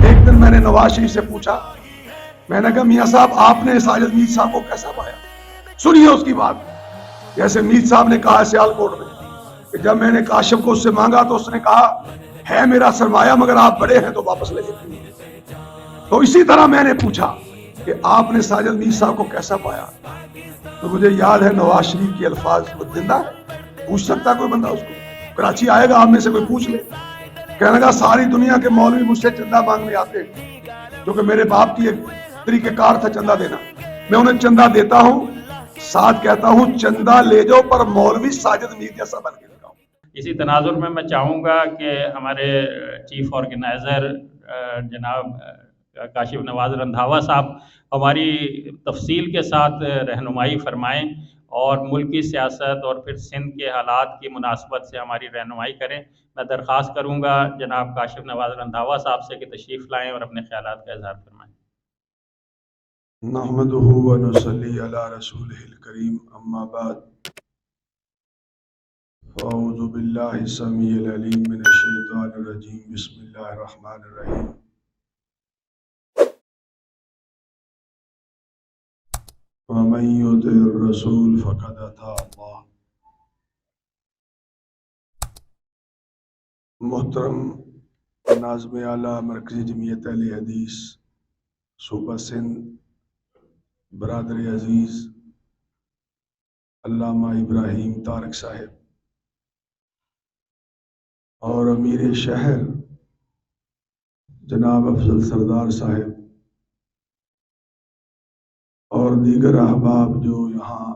ایک دن میں نے نواز شریف سے پوچھا، میں نے کہا میاں صاحب آپ نے ساجد میر صاحب کو کیسا پایا؟ سنیے اس کی بات۔ جیسے میر صاحب نے کہا سیالکوٹ میں کہ جب میں نے کاشف کو اس سے مانگا تو اس نے کہا ہے میرا سرمایہ مگر آپ بڑے ہیں تو واپس لے لیتے۔ تو اسی طرح میں نے پوچھا کہ آپ نے ساجد میر صاحب کو کیسا پایا؟ تو مجھے یاد ہے نواز شریف کے الفاظ، وہ زندہ ہے، پوچھ سکتا کوئی بندہ اس کو؟ کراچی آئے گا، آپ میں سے کوئی پوچھ لے۔ کہنے لگا ساری دنیا کے مولوی مجھ سے چندہ مانگنے آتے کیونکہ میرے باپ کی ایک طریقہ کار تھا چندہ دینا، میں انہیں چندہ دیتا ہوں، ساتھ کہتا ہوں چندہ لے جاؤ پر مولوی ساجد میر جیسا بن کے دکھاؤ۔ اسی تناظر میں چاہوں گا کہ ہمارے چیف آرگنائزر جناب کاشف نواز رندھاوا صاحب ہماری تفصیل کے ساتھ رہنمائی فرمائیں اور ملکی سیاست اور پھر سندھ کے حالات کی مناسبت سے ہماری رہنمائی کریں۔ میں درخواست کروں گا جناب کاشف نواز رندھاوا صاحب سے کہ تشریف لائیں اور اپنے خیالات کا اظہار فرمائیں۔ نحمدہ و نصلی علی رسولہ الکریم، اما بعد، اعوذ باللہ السمیع العلیم من الشیطان الرجیم، بسم اللہ الرحمن الرحیم۔ ومن یطع الرسول فقد اطاع اللہ۔ محترم ناظم اعلیٰ مرکزی جمعیت اہل حدیث صوبہ سندھ، برادر عزیز علامہ ابراہیم طارق صاحب اور امیر شہر جناب افضل سردار صاحب اور دیگر احباب جو یہاں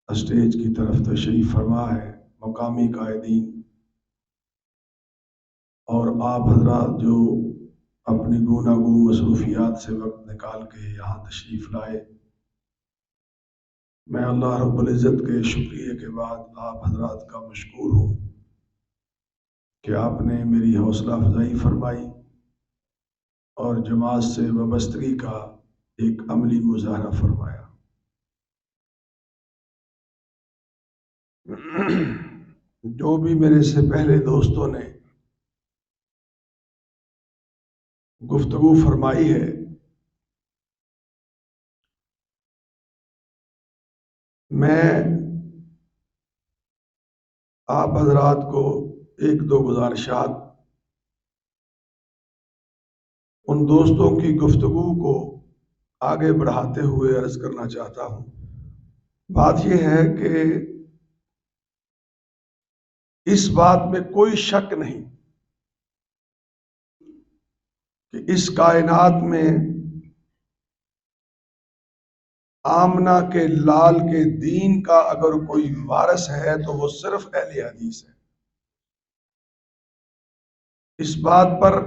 اسٹیج کی طرف تشریف فرما ہے، مقامی قائدین اور آپ حضرات جو اپنی گوناگون مصروفیات سے وقت نکال کے یہاں تشریف لائے، میں اللہ رب العزت کے شکریہ کے بعد آپ حضرات کا مشکور ہوں کہ آپ نے میری حوصلہ افزائی فرمائی اور جماعت سے وابستگی کا ایک عملی مظاہرہ فرمایا۔ جو بھی میرے سے پہلے دوستوں نے گفتگو فرمائی ہے، میں آپ حضرات کو ایک دو گزارشات ان دوستوں کی گفتگو کو آگے بڑھاتے ہوئے عرض کرنا چاہتا ہوں۔ بات یہ ہے کہ اس بات میں کوئی شک نہیں کہ اس کائنات میں آمنہ کے لال کے دین کا اگر کوئی وارث ہے تو وہ صرف اہل حدیث ہے۔ اس بات پر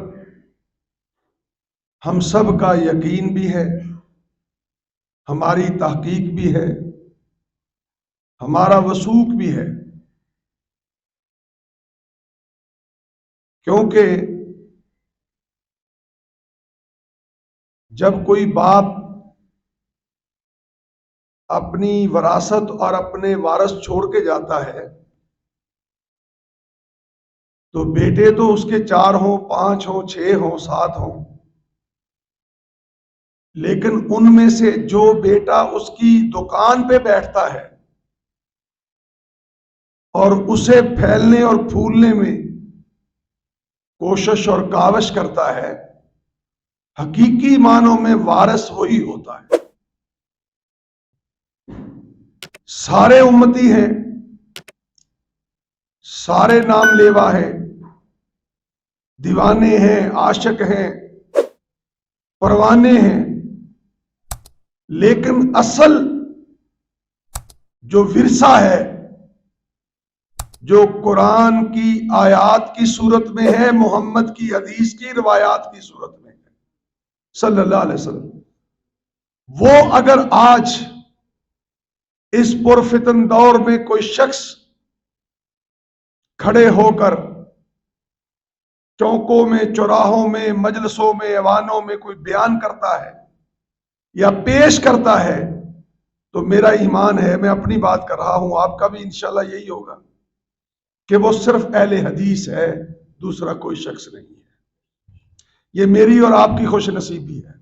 ہم سب کا یقین بھی ہے، ہماری تحقیق بھی ہے، ہمارا وثوق بھی ہے، کیونکہ جب کوئی باپ اپنی وراثت اور اپنے وارث چھوڑ کے جاتا ہے تو بیٹے تو اس کے 4 ہوں، 5 ہوں، 6 ہوں، 7 ہوں، لیکن ان میں سے جو بیٹا اس کی دکان پہ بیٹھتا ہے اور اسے پھیلنے اور پھولنے میں کوشش اور کاوش کرتا ہے، حقیقی معنوں میں وارث وہی ہوتا ہے۔ سارے امتی ہیں، سارے نام لیوا ہیں، دیوانے ہیں، عاشق ہیں، پروانے ہیں، لیکن اصل جو ورثہ ہے، جو قرآن کی آیات کی صورت میں ہے، محمد کی حدیث کی روایات کی صورت میں ہے صلی اللہ علیہ وسلم، وہ اگر آج اس پرفتن دور میں کوئی شخص کھڑے ہو کر چوکوں میں، چوراہوں میں، مجلسوں میں، ایوانوں میں کوئی بیان کرتا ہے یا پیش کرتا ہے تو میرا ایمان ہے، میں اپنی بات کر رہا ہوں، آپ کا بھی انشاءاللہ یہی ہوگا کہ وہ صرف اہل حدیث ہے، دوسرا کوئی شخص نہیں ہے۔ یہ میری اور آپ کی خوش نصیبی ہے،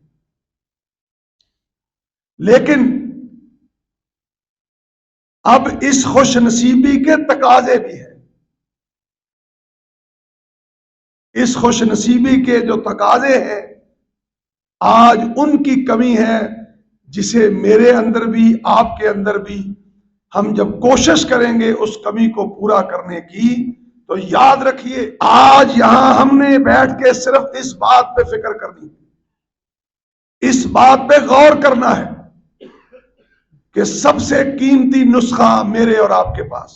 لیکن اب اس خوش نصیبی کے تقاضے بھی ہیں۔ اس خوش نصیبی کے جو تقاضے ہیں، آج ان کی کمی ہے جسے میرے اندر بھی آپ کے اندر بھی ہم جب کوشش کریں گے اس کمی کو پورا کرنے کی، تو یاد رکھیے آج یہاں ہم نے بیٹھ کے صرف اس بات پہ فکر کرنی ہے، اس بات پہ غور کرنا ہے کہ سب سے قیمتی نسخہ میرے اور آپ کے پاس،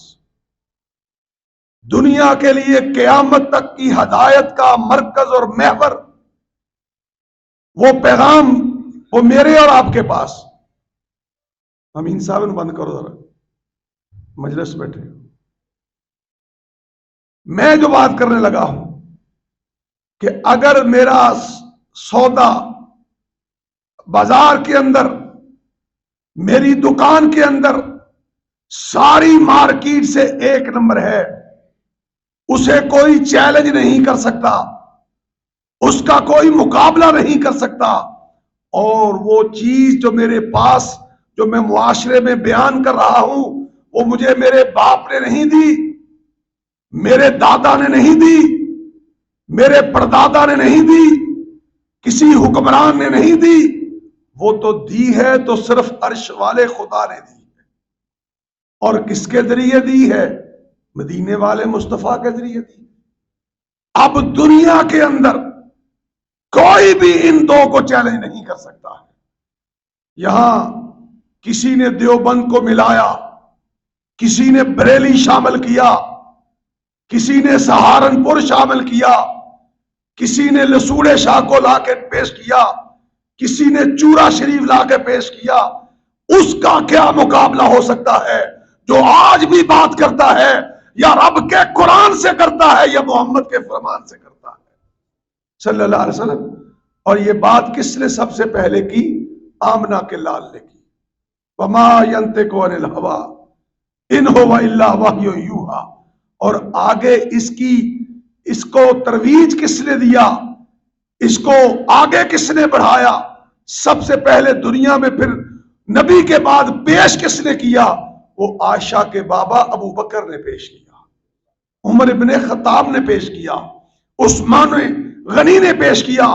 دنیا کے لیے قیامت تک کی ہدایت کا مرکز اور محور، وہ پیغام وہ میرے اور آپ کے پاس۔ امین صاحب بند کرو ذرا، مجلس بیٹھے۔ میں جو بات کرنے لگا ہوں کہ اگر میرا سودا بازار کے اندر، میری دکان کے اندر ساری مارکیٹ سے ایک نمبر ہے، اسے کوئی چیلنج نہیں کر سکتا، اس کا کوئی مقابلہ نہیں کر سکتا، اور وہ چیز جو میرے پاس، جو میں معاشرے میں بیان کر رہا ہوں، وہ مجھے میرے باپ نے نہیں دی، میرے دادا نے نہیں دی، میرے پردادا نے نہیں دی، کسی حکمران نے نہیں دی، وہ تو دی ہے تو صرف عرش والے خدا نے دی ہے۔ اور کس کے ذریعے دی ہے؟ مدینے والے مصطفیٰ کے ذریعے دی۔ اب دنیا کے اندر کوئی بھی ان دو کو چیلنج نہیں کر سکتا ہے۔ یہاں کسی نے دیوبند کو ملایا، کسی نے بریلی شامل کیا، کسی نے سہارنپور شامل کیا، کسی نے لسوڑے شاہ کو لا کے پیش کیا، کسی نے چورا شریف لا کے پیش کیا۔ اس کا کیا مقابلہ ہو سکتا ہے جو آج بھی بات کرتا ہے یا رب کے قرآن سے کرتا ہے یا محمد کے فرمان سے کرتا ہے صلی اللہ علیہ وسلم؟ اور یہ بات کس نے سب سے پہلے کی؟ آمنہ کے لال نے کی۔ وما ينطق عن الهوى ان هو الا وحی یوحی۔ اور آگے اس کو ترویج کس نے دیا، اس کو آگے کس نے بڑھایا؟ سب سے پہلے دنیا میں، پھر نبی کے بعد پیش کس نے کیا؟ وہ عائشہ کے بابا ابو بکر نے پیش کیا، عمر ابن خطاب نے پیش کیا، عثمان غنی نے پیش کیا،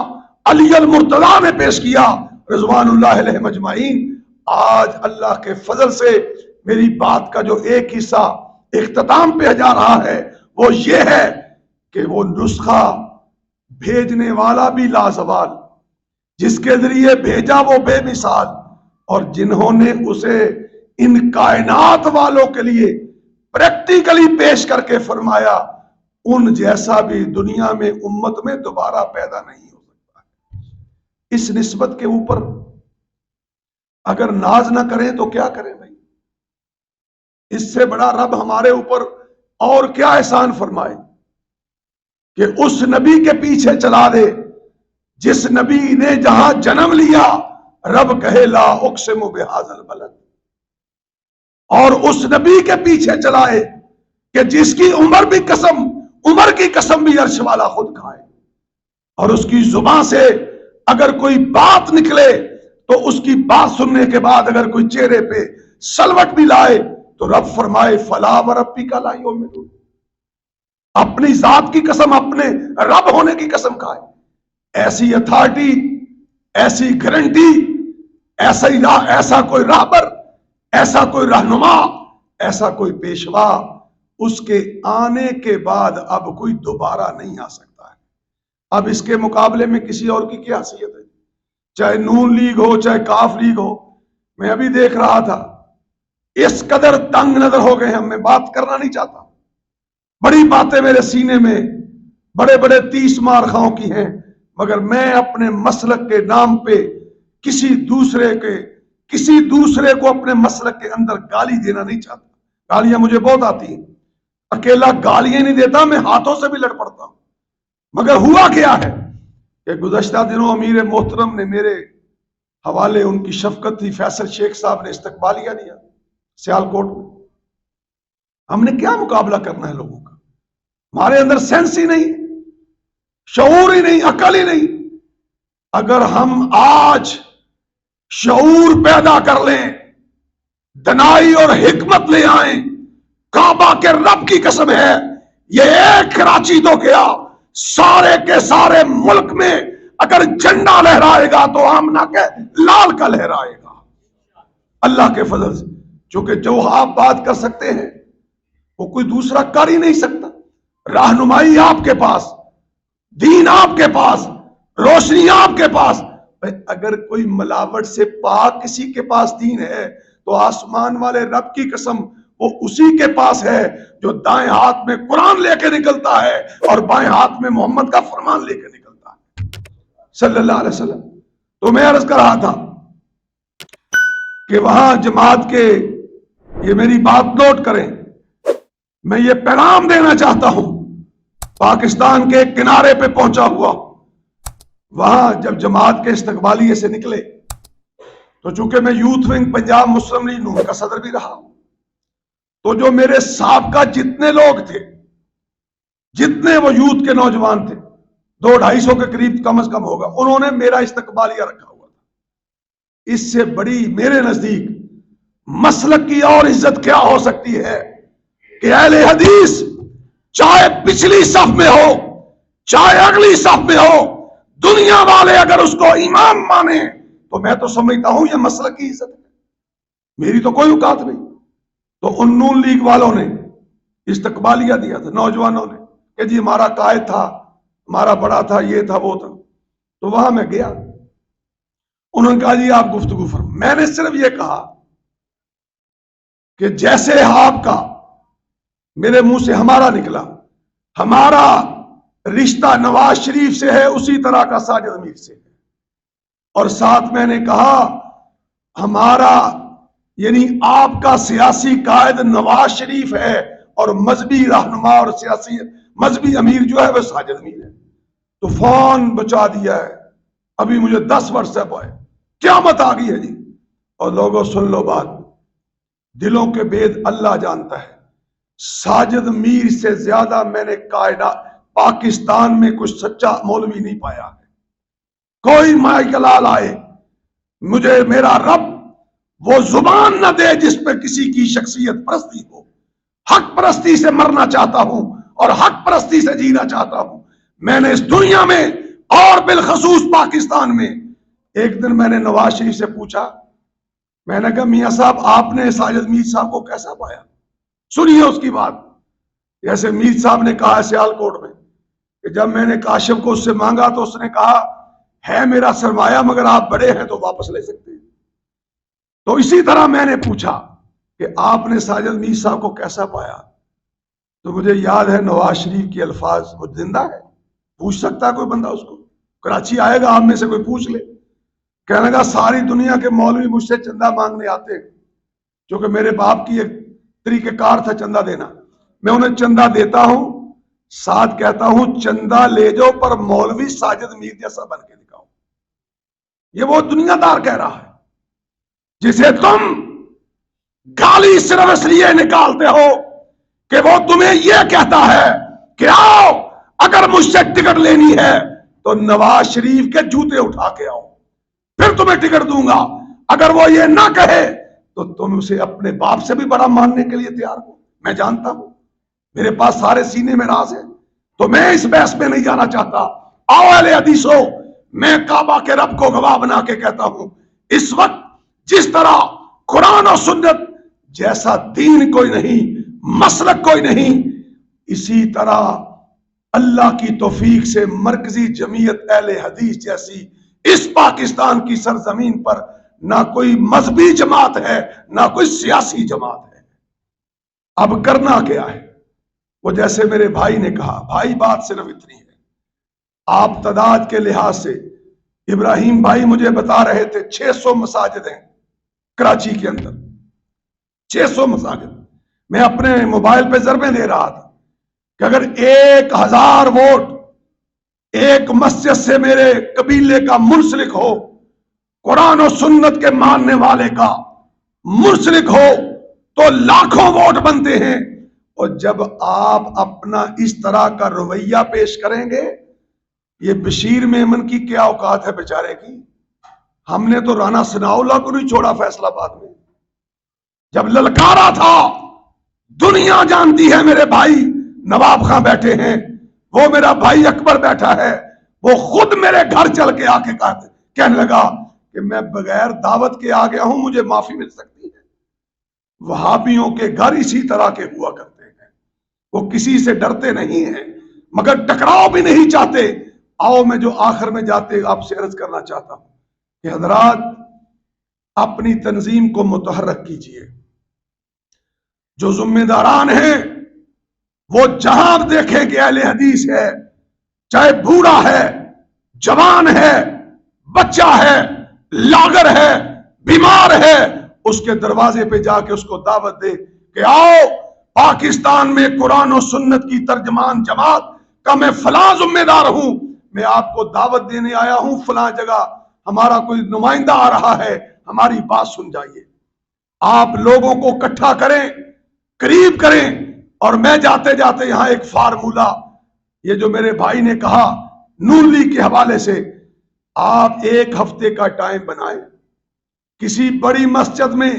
علی المرتضیٰ نے پیش کیا، رضوان اللہ علیہ اجمعین۔ آج اللہ کے فضل سے میری بات کا جو ایک حصہ اختتام پہ جا رہا ہے وہ یہ ہے کہ وہ نسخہ بھیجنے والا بھی لازوال، جس کے ذریعے بھیجا وہ بے مثال، اور جنہوں نے اسے ان کائنات والوں کے لیے پریکٹیکلی پیش کر کے فرمایا، ان جیسا بھی دنیا میں امت میں دوبارہ پیدا نہیں ہو سکتا۔ اس نسبت کے اوپر اگر ناز نہ کریں تو کیا کریں بھائی؟ اس سے بڑا رب ہمارے اوپر اور کیا احسان فرمائے کہ اس نبی کے پیچھے چلا دے جس نبی نے جہاں جنم لیا رب کہے لا اقسم بہذا البلد، اور اس نبی کے پیچھے چلائے کہ جس کی عمر بھی قسم، عمر کی قسم بھی عرش والا خود کھائے، اور اس کی زبان سے اگر کوئی بات نکلے تو اس کی بات سننے کے بعد اگر کوئی چہرے پہ سلوٹ بھی لائے تو رب فرمائے فلا وربک لا یؤمنون، اپنی ذات کی قسم، اپنے رب ہونے کی قسم کھائے۔ ایسی اتھارٹی، ایسی گارنٹی، ایسا کوئی راہبر، ایسا کوئی رہنما، ایسا کوئی پیشوا، اس کے آنے کے بعد اب کوئی دوبارہ نہیں آ سکتا ہے۔ اب اس کے مقابلے میں کسی اور کی کیا حیثیت ہے؟ چاہے نون لیگ ہو، چاہے کاف لیگ ہو۔ میں ابھی دیکھ رہا تھا، اس قدر تنگ نظر ہو گئے ہم، میں بات کرنا نہیں چاہتا، بڑی باتیں میرے سینے میں بڑے بڑے 30 مارخاؤں کی ہیں، مگر میں اپنے مسلک کے نام پہ کسی دوسرے کو اپنے مسلک کے اندر گالی دینا نہیں چاہتا۔ گالیاں مجھے بہت آتی ہیں، اکیلا گالیاں نہیں دیتا، میں ہاتھوں سے بھی لڑ پڑتا ہوں۔ مگر ہوا کیا ہے کہ گزشتہ دنوں امیر محترم نے میرے حوالے، ان کی شفقت تھی، فیصل شیخ صاحب نے استقبالیہ دیا سیالکوٹ میں۔ ہم نے کیا مقابلہ کرنا ہے لوگوں کا؟ ہمارے اندر سینس ہی نہیں، شعور ہی نہیں، عقل ہی نہیں۔ اگر ہم آج شعور پیدا کر لیں، دنائی اور حکمت لے آئیں، کعبہ کے رب کی قسم ہے، یہ ایک کراچی تو کیا، سارے کے سارے ملک میں اگر جھنڈا لہرائے گا تو آمنہ کے لال کا لہرائے گا، اللہ کے فضل سے۔ چونکہ جو آپ بات کر سکتے ہیں وہ کوئی دوسرا کر ہی نہیں سکتا۔ رہنمائی آپ کے پاس، دین آپ کے پاس، روشنی آپ کے پاس۔ اگر کوئی ملاوٹ سے پاک کسی کے پاس دین ہے تو آسمان والے رب کی قسم وہ اسی کے پاس ہے جو دائیں ہاتھ میں قرآن لے کے نکلتا ہے اور بائیں ہاتھ میں محمد کا فرمان لے کے نکلتا ہے صلی اللہ علیہ وسلم۔ تو میں عرض کر رہا تھا کہ وہاں جماعت کے، یہ میری بات نوٹ کریں، میں یہ پیغام دینا چاہتا ہوں، پاکستان کے ایک کنارے پہ پہنچا ہوا، وہاں جب جماعت کے استقبالیے سے نکلے تو چونکہ میں یوتھ ونگ پنجاب مسلم لیگ نون کا صدر بھی رہا ہوں، تو جو میرے سابقہ جتنے لوگ تھے، جتنے وہ یوتھ کے نوجوان تھے، 200-250 کے قریب کم از کم ہوگا، انہوں نے میرا استقبالیہ رکھا ہوا تھا۔ اس سے بڑی میرے نزدیک مسلک کی اور عزت کیا ہو سکتی ہے کہ اہل حدیث چاہے پچھلی صف میں ہو چاہے اگلی صف میں ہو، دنیا والے اگر اس کو امام مانے تو میں تو سمجھتا ہوں یہ مسلک کی عزت ہے، میری تو کوئی اوقات نہیں۔ تو ان نون لیگ والوں نے استقبالیہ دیا تھا، نوجوانوں نے، کہ جی ہمارا قائد تھا، ہمارا بڑا تھا، یہ تھا وہ تھا۔ تو وہاں میں گیا، انہوں نے کہا جی آپ گفتگو فرمائیں۔ میں نے صرف یہ کہا کہ جیسے آپ کا میرے منہ سے ہمارا نکلا، ہمارا رشتہ نواز شریف سے ہے اسی طرح کا ساجد امیر سے ہے، اور ساتھ میں نے کہا ہمارا یعنی آپ کا سیاسی قائد نواز شریف ہے اور مذہبی رہنما اور سیاسی مذہبی امیر جو ہے وہ ساجد امیر ہے۔ تو فون بچا دیا ہے، ابھی مجھے 10 واٹس ایپ آئے، قیامت آ گئی ہے جی۔ اور لوگوں سن لو بات، دلوں کے بید اللہ جانتا ہے، ساجد میر سے زیادہ میں نے کائنات پاکستان میں کچھ سچا مولوی نہیں پایا ہے۔ کوئی مائیکلال آئے، مجھے میرا رب وہ زبان نہ دے جس پہ کسی کی شخصیت پرستی ہو۔ حق پرستی سے مرنا چاہتا ہوں اور حق پرستی سے جینا چاہتا ہوں۔ میں نے اس دنیا میں اور بالخصوص پاکستان میں، ایک دن میں نے نواز شریف سے پوچھا، میں نے کہا میاں صاحب آپ نے ساجد میر صاحب کو کیسا پایا؟ سنیے اس کی بات۔ جیسے میر صاحب نے کہا سیال کوٹ میں کہ جب میں نے کاشف کو اس سے مانگا تو اس نے کہا ہے میرا سرمایہ مگر آپ بڑے ہیں تو واپس لے سکتے ہیں۔ تو اسی طرح میں نے پوچھا کہ آپ نے ساجد میر صاحب کو کیسا پایا؟ تو مجھے یاد ہے نواز شریف کے الفاظ، وہ زندہ ہے، پوچھ سکتا ہے کوئی بندہ اس کو، کراچی آئے گا آپ میں سے کوئی پوچھ لے۔ کہنے لگا ساری دنیا کے مولوی مجھ سے چندہ مانگنے آتے ہیں، کیونکہ میرے باپ کی ایک طریقہ کار تھا چندہ دینا، میں انہیں چندہ دیتا ہوں، ساتھ کہتا ہوں چندہ لے جاؤ پر مولوی ساجد میر جیسا بن کے دکھاؤ۔ یہ وہ دنیا دار کہہ رہا ہے جسے تم گالی صرف اس لیے نکالتے ہو کہ وہ تمہیں یہ کہتا ہے کہ آؤ اگر مجھ سے ٹکٹ لینی ہے تو نواز شریف کے جوتے اٹھا کے آؤ، پھر تمہیں ٹکٹ دوں گا۔ اگر وہ یہ نہ کہے تو تم اسے اپنے باپ سے بھی بڑا ماننے کے لیے تیار ہو۔ میں جانتا ہوں میرے پاس سارے سینے میں راز ہیں، تو میں اس بحث میں نہیں جانا چاہتا۔ آؤ اہل حدیثو، میں کعبہ کے رب کو گواہ بنا کے کہتا ہوں، اس وقت جس طرح قرآن و سنت جیسا دین کوئی نہیں، مسلک کوئی نہیں، اسی طرح اللہ کی توفیق سے مرکزی جمعیت اہل حدیث جیسی اس پاکستان کی سرزمین پر نہ کوئی مذہبی جماعت ہے نہ کوئی سیاسی جماعت ہے۔ اب کرنا کیا ہے؟ وہ جیسے میرے بھائی نے کہا، بھائی بات صرف اتنی ہے، آپ تعداد کے لحاظ سے ابراہیم بھائی مجھے بتا رہے تھے 600 مساجد ہیں کراچی کے اندر، 600 مساجد۔ میں اپنے موبائل پہ ضربیں دے رہا تھا کہ اگر 1000 ووٹ ایک مسجد سے میرے قبیلے کا منسلک ہو، قرآن و سنت کے ماننے والے کا منسلک ہو، تو لاکھوں ووٹ بنتے ہیں۔ اور جب آپ اپنا اس طرح کا رویہ پیش کریں گے، یہ بشیر میمن کی کیا اوقات ہے بیچارے کی؟ ہم نے تو رانا ثناء اللہ کو نہیں چھوڑا فیصل آباد میں، جب للکارا تھا، دنیا جانتی ہے میرے بھائی نواب خان بیٹھے ہیں، وہ میرا بھائی اکبر بیٹھا ہے، وہ خود میرے گھر چل کے آ کے کہنے لگا کہ میں بغیر دعوت کے آ گیا ہوں، مجھے معافی مل سکتی ہے۔ وہابیوں کے گھر اسی طرح کے ہوا کرتے ہیں، وہ کسی سے ڈرتے نہیں ہیں مگر ٹکراؤ بھی نہیں چاہتے۔ آؤ میں جو آخر میں جاتے آپ سے عرض کرنا چاہتا ہوں کہ حضرات اپنی تنظیم کو متحرک کیجئے، جو ذمہ داران ہیں وہ جہاں دیکھیں کہ اہل حدیث ہے، چاہے بوڑھا ہے، جوان ہے، بچہ ہے، لاغر ہے، بیمار ہے، اس کے دروازے پہ جا کے اس کو دعوت دے کہ آؤ پاکستان میں قرآن و سنت کی ترجمان جماعت کا میں فلاں ذمہ دار ہوں، میں آپ کو دعوت دینے آیا ہوں، فلاں جگہ ہمارا کوئی نمائندہ آ رہا ہے، ہماری بات سن جائیے۔ آپ لوگوں کو اکٹھا کریں، قریب کریں، اور میں جاتے جاتے یہاں ایک فارمولہ، یہ جو میرے بھائی نے کہا نون لیگ کے حوالے سے، آپ ایک ہفتے کا ٹائم بنائیں، کسی بڑی مسجد میں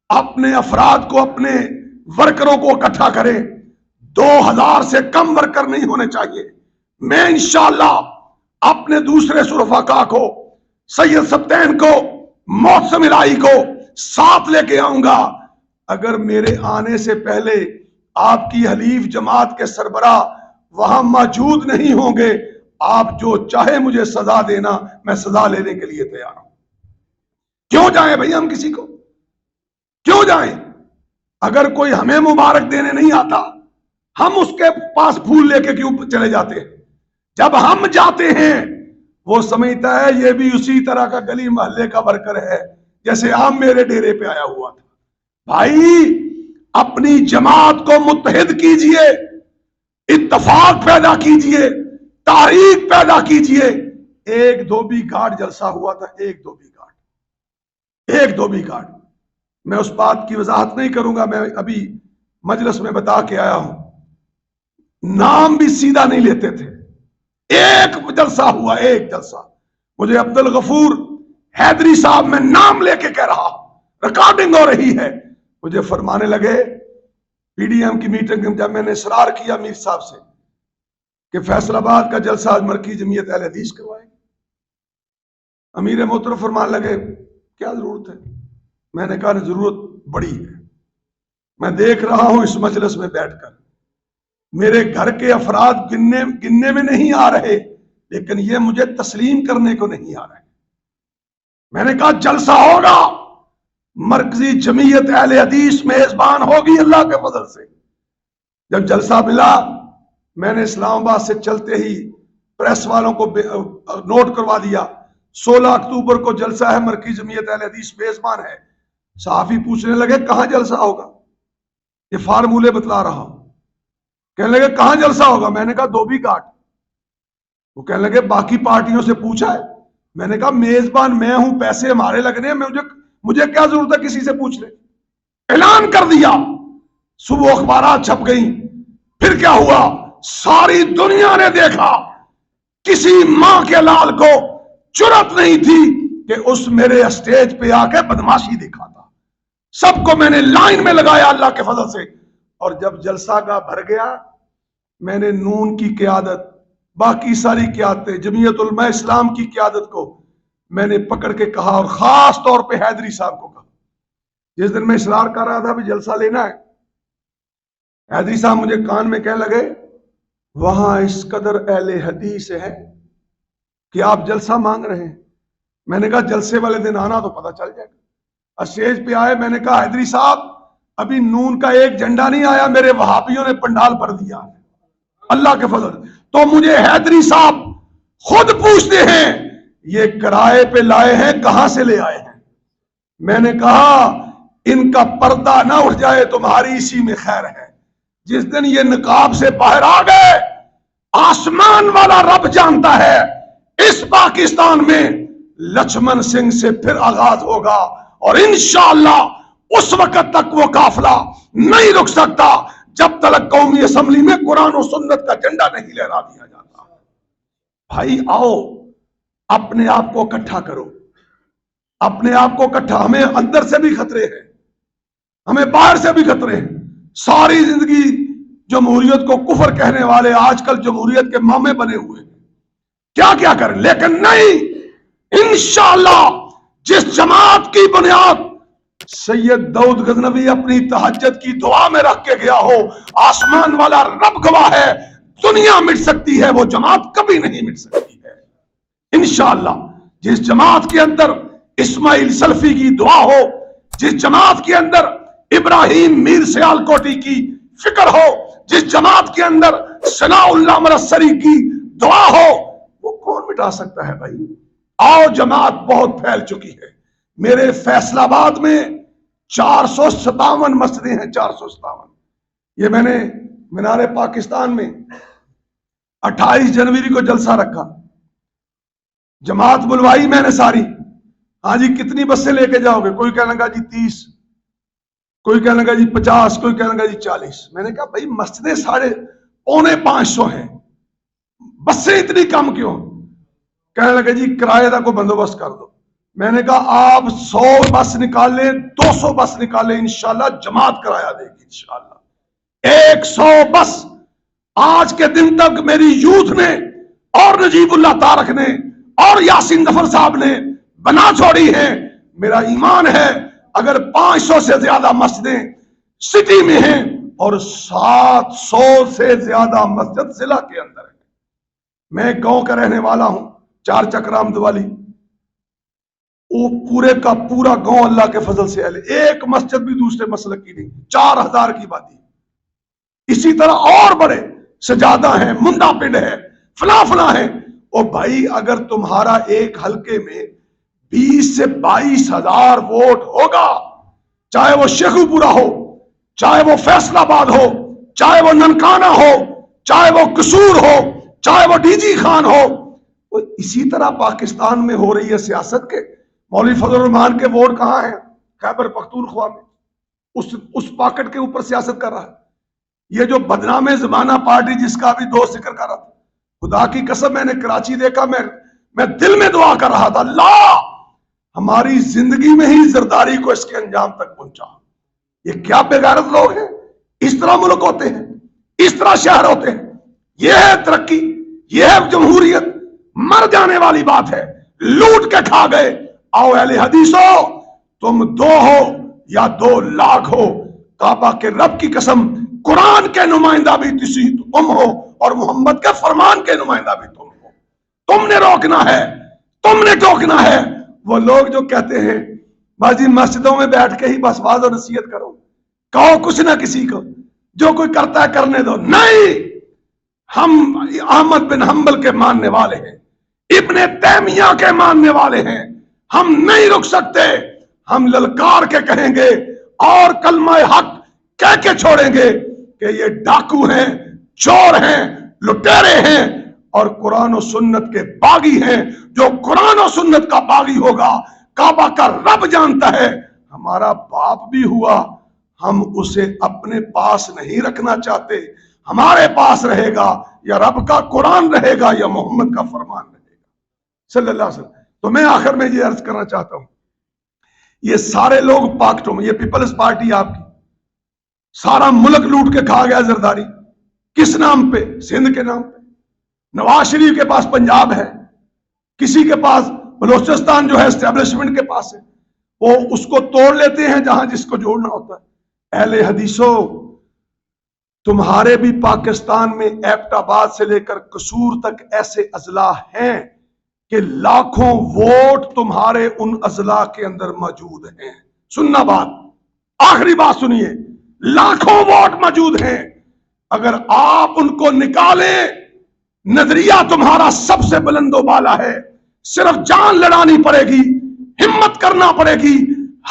اپنے افراد کو، اپنے ورکروں کو اکٹھا کریں، 2000 سے کم ورکر نہیں ہونے چاہیے۔ میں انشاءاللہ اپنے دوسرے شرفاء کو، سید سبتین کو، محسن الہی کو ساتھ لے کے آؤں گا۔ اگر میرے آنے سے پہلے آپ کی حلیف جماعت کے سربراہ وہاں موجود نہیں ہوں گے، آپ جو چاہے مجھے سزا دینا، میں سزا لینے کے لیے تیار ہوں۔ کیوں جائیں بھئی ہم کسی کو؟ کیوں جائیں؟ اگر کوئی ہمیں مبارک دینے نہیں آتا، ہم اس کے پاس پھول لے کے کیوں چلے جاتے ہیں؟ جب ہم جاتے ہیں وہ سمجھتا ہے یہ بھی اسی طرح کا گلی محلے کا ورکر ہے جیسے آپ میرے ڈیرے پہ آیا ہوا تھا۔ بھائی اپنی جماعت کو متحد کیجئے، اتفاق پیدا کیجئے، تاریخ پیدا کیجئے۔ ایک دھوبی گھاٹ جلسہ ہوا تھا، ایک دھوبی گھاٹ، میں اس بات کی وضاحت نہیں کروں گا، میں ابھی مجلس میں بتا کے آیا ہوں، نام بھی سیدھا نہیں لیتے تھے۔ ایک جلسہ ہوا، ایک جلسہ، مجھے عبدالغفور حیدری صاحب میں نام لے کے کہہ رہا ہوں، ریکارڈنگ ہو رہی ہے، مجھے فرمانے لگے پی ڈی ایم کی میٹنگ میں جب میں نے اصرار کیا میر صاحب سے کہ فیصل آباد کا جلسہ آج مرکزی جمعیت اہل حدیث کروائے، امیر محترم فرمانے لگے کیا ضرورت ہے؟ میں نے کہا ضرورت بڑی ہے، میں دیکھ رہا ہوں اس مجلس میں بیٹھ کر میرے گھر کے افراد گننے میں نہیں آ رہے، لیکن یہ مجھے تسلیم کرنے کو نہیں آ رہے۔ میں نے کہا جلسہ ہوگا، مرکزی جمعیت اہل حدیث میزبان ہوگی اللہ کے فضل سے۔ جب جلسہ ملا، میں نے اسلام آباد سے چلتے ہی پریس والوں کو نوٹ کروا دیا 16 اکتوبر کو جلسہ ہے، مرکزی جمعیت اہل حدیث میزبان ہے۔ صحافی پوچھنے لگے کہاں جلسہ ہوگا؟ یہ فارمولے بتلا رہا ہوں۔ کہنے لگے کہاں جلسہ ہوگا؟ میں نے کہا دھوبی گھاٹ۔ وہ کہنے لگے باقی پارٹیوں سے پوچھا ہے؟ میں نے کہا میزبان میں ہوں، پیسے ہمارے لگنے ہیں، مجھے کیا ضرورت ہے کسی سے پوچھ لے۔ اعلان کر دیا، صبح اخبارات چھپ گئیں۔ پھر کیا ہوا؟ ساری دنیا نے دیکھا، کسی ماں کے لال کو جرأت نہیں تھی کہ اس میرے اسٹیج پہ آ کے بدماشی دکھاتا۔ سب کو میں نے لائن میں لگایا اللہ کے فضل سے، اور جب جلسہ کا بھر گیا، میں نے نون کی قیادت، باقی ساری قیادتیں، جمعیت علماء اسلام کی قیادت کو میں نے پکڑ کے کہا، اور خاص طور پہ حیدری صاحب کو کہا۔ جس دن میں اصرار کر رہا تھا بھی جلسہ لینا ہے، حیدری صاحب مجھے کان میں کہنے لگے وہاں اس قدر اہل حدیث ہے کہ آپ جلسہ مانگ رہے ہیں۔ میں نے کہا جلسے والے دن آنا تو پتہ چل جائے گا۔ اسٹیج پہ آئے، میں نے کہا حیدری صاحب ابھی نون کا ایک جھنڈا نہیں آیا، میرے وہابیوں نے پنڈال بھر دیا اللہ کے فضل۔ تو مجھے حیدری صاحب خود پوچھتے ہیں یہ کرائے پہ لائے ہیں کہاں سے لے آئے ہیں؟ میں نے کہا ان کا پردہ نہ اٹھ جائے تمہاری اسی میں خیر ہے۔ جس دن یہ نقاب سے باہر آ گئے، آسمان والا رب جانتا ہے اس پاکستان میں لچمن سنگھ سے پھر آغاز ہوگا، اور انشاءاللہ اس وقت تک وہ قافلہ نہیں رک سکتا جب تک قومی اسمبلی میں قرآن و سنت کا جھنڈا نہیں لہرا دیا جاتا۔ بھائی آؤ، اپنے آپ کو اکٹھا کرو، اپنے آپ کو اکٹھا۔ ہمیں اندر سے بھی خطرے ہیں، ہمیں باہر سے بھی خطرے ہیں۔ ساری زندگی جمہوریت کو کفر کہنے والے آج کل جمہوریت کے مامے بنے ہوئے ہیں، کیا کیا کریں، لیکن نہیں، انشاءاللہ جس جماعت کی بنیاد سید داؤد غزنوی اپنی تہجد کی دعا میں رکھ کے گیا ہو، آسمان والا رب گواہ ہے، دنیا مٹ سکتی ہے، وہ جماعت کبھی نہیں مٹ سکتی ہے۔ انشاءاللہ جس جماعت کے اندر اسماعیل سلفی کی دعا ہو، جس جماعت کے اندر ابراہیم میر سیالکوٹی کی فکر ہو، جس جماعت کے اندر ثناء اللہ مرسری کی دعا ہو، وہ کون مٹا سکتا ہے بھائی؟ آؤ، جماعت بہت پھیل چکی ہے۔ میرے فیصل آباد میں 457 مسجدیں ہیں، 457۔ یہ میں نے مینار پاکستان میں 28 جنوری کو جلسہ رکھا، جماعت بلوائی میں نے ساری۔ ہاں جی کتنی بسیں لے کے جاؤ گے؟ کوئی کہنے لگا جی 30، کوئی کہنے لگا جی 50، کوئی کہنے لگا جی 40۔ میں نے کہا بھائی مسجدیں 450 ہیں، بسیں اتنی کم کیوں؟ کہنے لگا جی کرایہ کا کوئی بندوبست کر دو۔ میں نے کہا آپ 100 بس نکال لیں، 200 بس نکال لیں، انشاءاللہ جماعت کرایہ دے گی انشاءاللہ۔ 100 بس آج کے دن تک میری یوتھ نے اور نجیب اللہ تارک نے اور یاسین ظفر صاحب نے بنا چھوڑی ہیں۔ میرا ایمان ہے اگر 500 سے زیادہ مسجدیں سٹی میں ہیں اور 700 سے زیادہ مسجد ضلع کے اندر ہیں۔ میں گاؤں کا رہنے والا ہوں، 4 چک رام دوالی، وہ پورے کا پورا گاؤں اللہ کے فضل سے اہل، ایک مسجد بھی دوسرے مسلک کی نہیں، 4000 کی بات ہے۔ اسی طرح اور بڑے سجادہ ہیں، منڈا پنڈ ہے، فلاں فلاں ہیں۔ او بھائی اگر تمہارا ایک حلقے میں 20 سے 22,000 ووٹ ہوگا، چاہے وہ شیخو پورا ہو، چاہے وہ فیصل آباد ہو، چاہے وہ ننکانہ ہو، چاہے وہ قصور ہو، چاہے وہ ڈی جی خان ہو، اسی طرح پاکستان میں ہو رہی ہے سیاست کے۔ مولوی فضل الرحمان کے ووٹ کہاں ہیں؟ خیبر پختونخوا میں، اس پاکٹ کے اوپر سیاست کر رہا ہے۔ یہ جو بدنام زمانہ پارٹی جس کا بھی دوست ذکر کر رہا تھا، خدا کی قسم میں نے کراچی دیکھا، میں دل میں دعا کر رہا تھا، اللہ ہماری زندگی میں ہی زرداری کو اس کے انجام تک پہنچا۔ یہ کیا بے غیرت لوگ ہیں؟ اس طرح ملک ہوتے ہیں، اس طرح شہر ہوتے ہیں؟ یہ ہے ترقی، یہ ہے جمہوریت؟ مر جانے والی بات ہے، لوٹ کے کھا گئے۔ آؤ اہل حدیثو، تم 2 ہو یا 2 لاکھ ہو، کعبہ کے رب کی قسم قرآن کے نمائندہ بھی تم ہو اور محمد کے فرمان کے نمائندہ بھی تم ہو۔ تم نے روکنا ہے، تم نے ٹوکنا ہے۔ وہ لوگ جو کہتے ہیں بازی مسجدوں میں بیٹھ کے ہی بس واعظ و نصیحت کرو، کہو کچھ نہ کسی کو، جو کوئی کرتا ہے کرنے دو، نہیں، ہم احمد بن حنبل کے ماننے والے ہیں، ابن تیمیہ کے ماننے والے ہیں، ہم نہیں رک سکتے، ہم للکار کے کہیں گے اور کلمہ حق کہہ کے چھوڑیں گے کہ یہ ڈاکو ہیں، چور ہیں، لٹیرے ہیں اور قرآن و سنت کے باغی ہیں۔ جو قرآن و سنت کا باغی ہوگا، کعبہ کا رب جانتا ہے، ہمارا باپ بھی ہوا، ہم اسے اپنے پاس نہیں رکھنا چاہتے، ہمارے پاس رہے گا یا رب کا قرآن رہے گا یا محمد کا فرمان رہے گا صلی اللہ علیہ وسلم۔ تو میں آخر میں یہ عرض کرنا چاہتا ہوں، یہ سارے لوگ پاکٹوں میں، یہ پیپلز پارٹی آپ کی سارا ملک لوٹ کے کھا گیا زرداری، کس نام پہ؟ سندھ کے نام پہ۔ نواز شریف کے پاس پنجاب ہے، کسی کے پاس بلوچستان جو ہے اسٹیبلشمنٹ کے پاس ہے، وہ اس کو توڑ لیتے ہیں جہاں جس کو جوڑنا ہوتا ہے۔ اہل حدیثو، تمہارے بھی پاکستان میں ایبٹ آباد سے لے کر قصور تک ایسے اضلاع ہیں کہ لاکھوں ووٹ تمہارے ان اضلاع کے اندر موجود ہیں۔ سننا بات، آخری بات سنیے، لاکھوں ووٹ موجود ہیں، اگر آپ ان کو نکالیں، نظریہ تمہارا سب سے بلند و بالا ہے، صرف جان لڑانی پڑے گی، ہمت کرنا پڑے گی،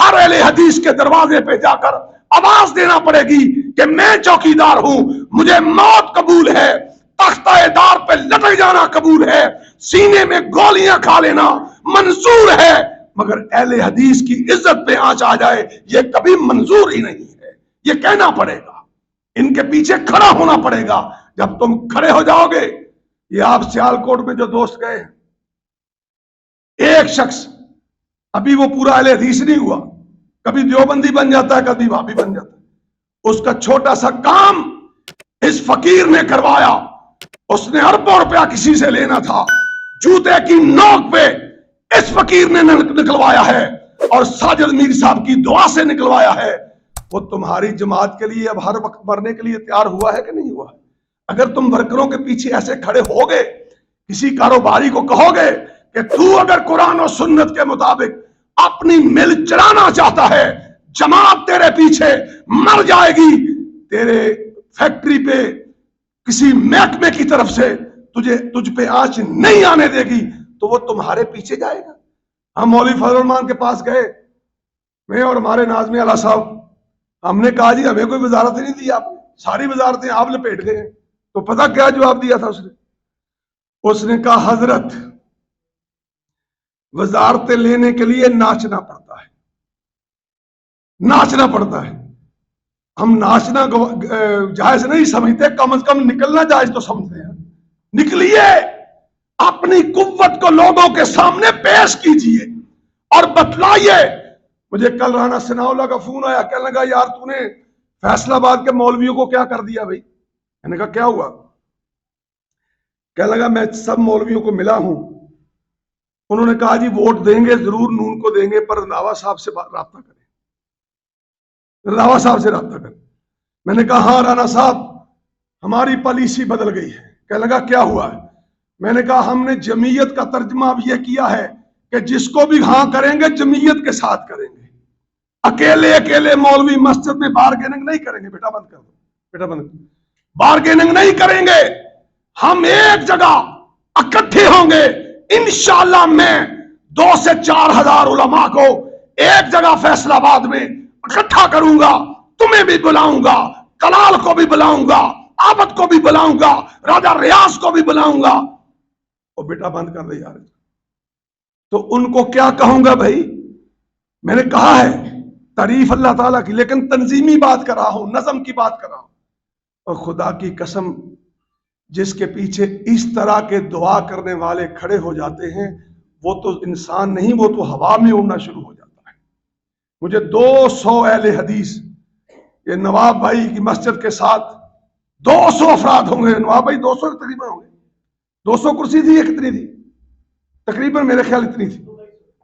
ہر اہل حدیث کے دروازے پہ جا کر آواز دینا پڑے گی کہ میں چوکیدار ہوں، مجھے موت قبول ہے، تختہ دار پہ لٹک جانا قبول ہے، سینے میں گولیاں کھا لینا منظور ہے، مگر اہل حدیث کی عزت پہ آنچ آ جائے یہ کبھی منظور ہی نہیں ہے، یہ کہنا پڑے گا۔ ان کے پیچھے کھڑا ہونا پڑے گا. جب تم کھڑے ہو جاؤ گے, یہ آپ سیالکوٹ میں جو دوست گئے ہیں, ایک شخص ابھی وہ پورا اہل حدیث نہیں ہوا, کبھی دیوبندی بن جاتا ہے, کبھی وہابی بن جاتا ہے. اس کا چھوٹا سا کام اس فقیر نے کروایا. اس نے اربوں روپیہ کسی سے لینا تھا, جوتے کی نوک پہ اس فقیر نے نکلوایا ہے, اور ساجد میر صاحب کی دعا سے نکلوایا ہے. وہ تمہاری جماعت کے لیے اب ہر وقت مرنے کے لیے تیار ہوا ہے کہ نہیں ہوا ہے؟ اگر تم ورکروں کے پیچھے ایسے کھڑے ہو گے, کسی کاروباری کو کہو گے کہ تو اگر قرآن و سنت کے مطابق اپنی مل چلانا چاہتا ہے, جماعت تیرے پیچھے مر جائے گی, تیرے فیکٹری پہ کسی محکمے کی طرف سے تجھ پہ آنچ نہیں آنے دے گی, تو وہ تمہارے پیچھے جائے گا. ہم مولوی فضل الرحمان کے پاس گئے, میں اور ہمارے ناظم اعلیٰ صاحب, ہم نے کہا جی ہمیں کوئی وزارت نہیں دی, آپ ساری وزارتیں آپ لپیٹ گئے ہیں. تو پتہ کیا جواب دیا تھا اس نے کہا حضرت وزارتیں لینے کے لیے ناچنا پڑتا ہے, ناچنا پڑتا ہے. ہم ناچنا جائز نہیں سمجھتے, کم از کم نکلنا جائز تو سمجھتے ہیں. نکلیے, اپنی قوت کو لوگوں کے سامنے پیش کیجئے اور بتلائیے. مجھے کل رانا ثناء اللہ کا فون آیا, کہنے لگا یار تو نے فیصل آباد کے مولویوں کو کیا کر دیا بھائی؟ میں نے کہا کیا ہوا؟ کہنے لگا میں سب مولویوں کو ملا ہوں, انہوں نے کہا جی ووٹ دیں گے ضرور, نون کو دیں گے, پر رنداوا صاحب سے رابطہ کریں, رنداوا صاحب سے رابطہ کریں. میں نے کہا ہاں رانا صاحب ہماری پالیسی بدل گئی ہے. کہنے لگا کیا ہوا ہے؟ میں نے کہا ہم نے جمعیت کا ترجمہ اب یہ کیا ہے کہ جس کو بھی ہاں کریں گے جمعیت کے ساتھ کریں گے, اکیلے اکیلے مولوی مسجد میں بارگیننگ نہیں کریں گے. بیٹا بند کر دو, بیٹا بند کر دو. بارگیننگ نہیں کریں گے, ہم ایک جگہ اکٹھے ہوں گے. انشاءاللہ میں 2 سے 4 ہزار علماء کو ایک جگہ فیصل آباد میں اکٹھا کروں گا, تمہیں بھی بلاؤں گا, کلال کو بھی بلاؤں گا, آبد کو بھی بلاؤں گا, راجہ ریاض کو بھی بلاؤں گا. اور بیٹا بند کر دے یار. تو ان کو کیا کہوں گا بھائی؟ میں نے کہا ہے تعریف اللہ تعالیٰ کی, لیکن تنظیمی بات کر رہا ہوں, نظم کی بات کر رہا ہوں. اور خدا کی قسم جس کے پیچھے اس طرح کے دعا کرنے والے کھڑے ہو جاتے ہیں وہ تو انسان نہیں, وہ تو ہوا میں اڑنا شروع ہو جاتا ہے. مجھے 200 اہل حدیث, یہ نواب بھائی کی مسجد کے ساتھ 200 افراد ہوں گے. نواب بھائی 200 تقریباً ہوں گے, 200 کرسی تھی یا کتنی تھی؟ تقریباً میرے خیال اتنی تھی,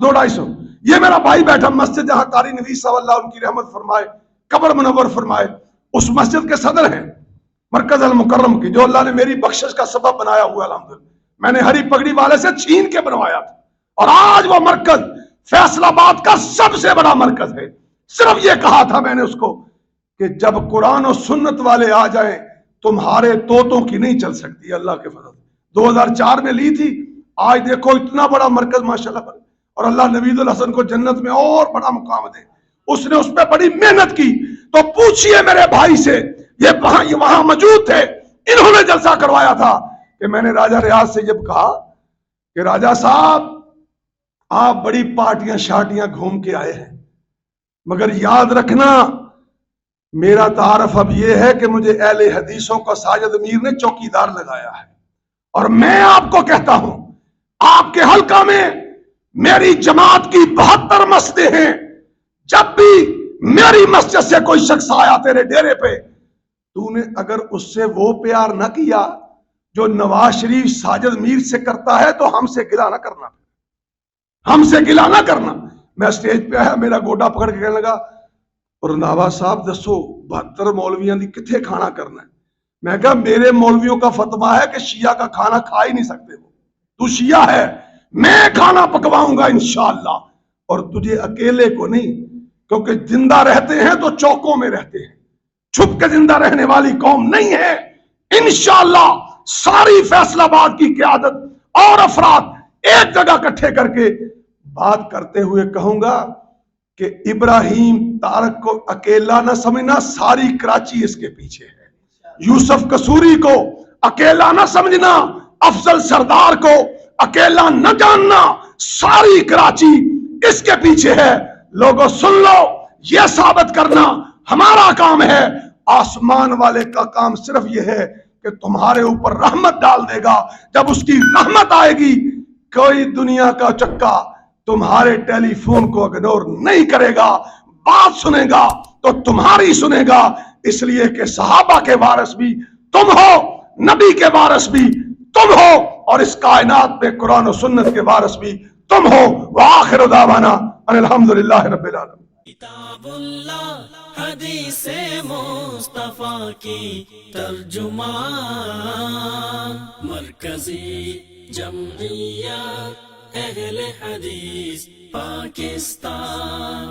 200-250. یہ میرا بھائی بیٹھا مسجد جہاں قاری نویس صاحب اللہ ان کی رحمت فرمائے, قبر منور فرمائے, اس مسجد کے صدر ہیں مرکز المکرم کی, جو اللہ نے میری بخشش کا سبب بنایا ہوا الحمدللہ. میں نے ہری پگڑی والے سے چھین کے بنوایا تھا, اور آج وہ مرکز فیصل آباد کا سب سے بڑا مرکز ہے. صرف یہ کہا تھا میں نے اس کو کہ جب قرآن و سنت والے آ جائیں تمہارے طوطوں کی نہیں چل سکتی. اللہ کے فضل 2004 میں لی تھی, آج دیکھو اتنا بڑا مرکز ماشاءاللہ. اور اللہ نوید الحسن کو جنت میں اور بڑا مقام دے, اس نے اس پہ بڑی محنت کی. تو پوچھئے میرے بھائی سے, یہ وہاں موجود تھے, انہوں نے جلسہ کروایا تھا, کہ میں نے راجہ ریاض سے جب کہا کہ راجہ صاحب آپ بڑی پارٹیاں شارٹیاں گھوم کے آئے ہیں, مگر یاد رکھنا میرا تعارف اب یہ ہے کہ مجھے اہل حدیثوں کا ساجد امیر نے چوکیدار لگایا ہے, اور میں آپ کو کہتا ہوں آپ کے حلقہ میں میری جماعت کی 72 مسجدیں ہیں. جب بھی میری مسجد سے کوئی شخص آیا تیرے ڈیرے پہ, تو نے اگر اس سے وہ پیار نہ کیا جو نواز شریف ساجد میر سے کرتا ہے تو ہم سے گلا نہ کرنا, ہم سے گلا نہ کرنا. میں اسٹیج پہ آیا, میرا گوڈا پکڑ کے کہنے لگا اور نواز صاحب دسو 72 مولویاں دی کتھے کھانا کرنا ہے؟ میں کہا میرے مولویوں کا فتویٰ ہے کہ شیعہ کا کھانا کھا ہی نہیں سکتے, وہ تو شیعہ ہے, میں کھانا پکواؤں گا انشاءاللہ, اور تجھے اکیلے کو نہیں, کیونکہ زندہ رہتے ہیں تو چوکوں میں رہتے ہیں, چھپ کے زندہ رہنے والی قوم نہیں ہے. انشاءاللہ ساری فیصل آباد کی قیادت اور افراد ایک جگہ اکٹھے کر کے بات کرتے ہوئے کہوں گا کہ ابراہیم طارق کو اکیلا نہ سمجھنا, ساری کراچی اس کے پیچھے ہے. یوسف قصوری کو اکیلا نہ سمجھنا, افضل سردار کو اکیلا نہ جاننا, ساری کراچی اس کے پیچھے ہے. لوگوں سن لو, یہ ثابت کرنا ہمارا کام ہے, آسمان والے کا کام صرف یہ ہے کہ تمہارے اوپر رحمت ڈال دے گا. جب اس کی رحمت آئے گی کوئی دنیا کا چکا تمہارے ٹیلی فون کو اگنور نہیں کرے گا, بات سنے گا تو تمہاری سنے گا, اس لیے کہ صحابہ کے وارث بھی تم ہو, نبی کے وارث بھی تم ہو, اور اس کائنات میں قرآن و سنت کے وارث بھی تم ہو. وآخر دعوانا ان الحمدللہ رب العالمین. کتاب اللہ حدیث مصطفیٰ کی ترجمان, مرکزی جمعیت اہل حدیث پاکستان.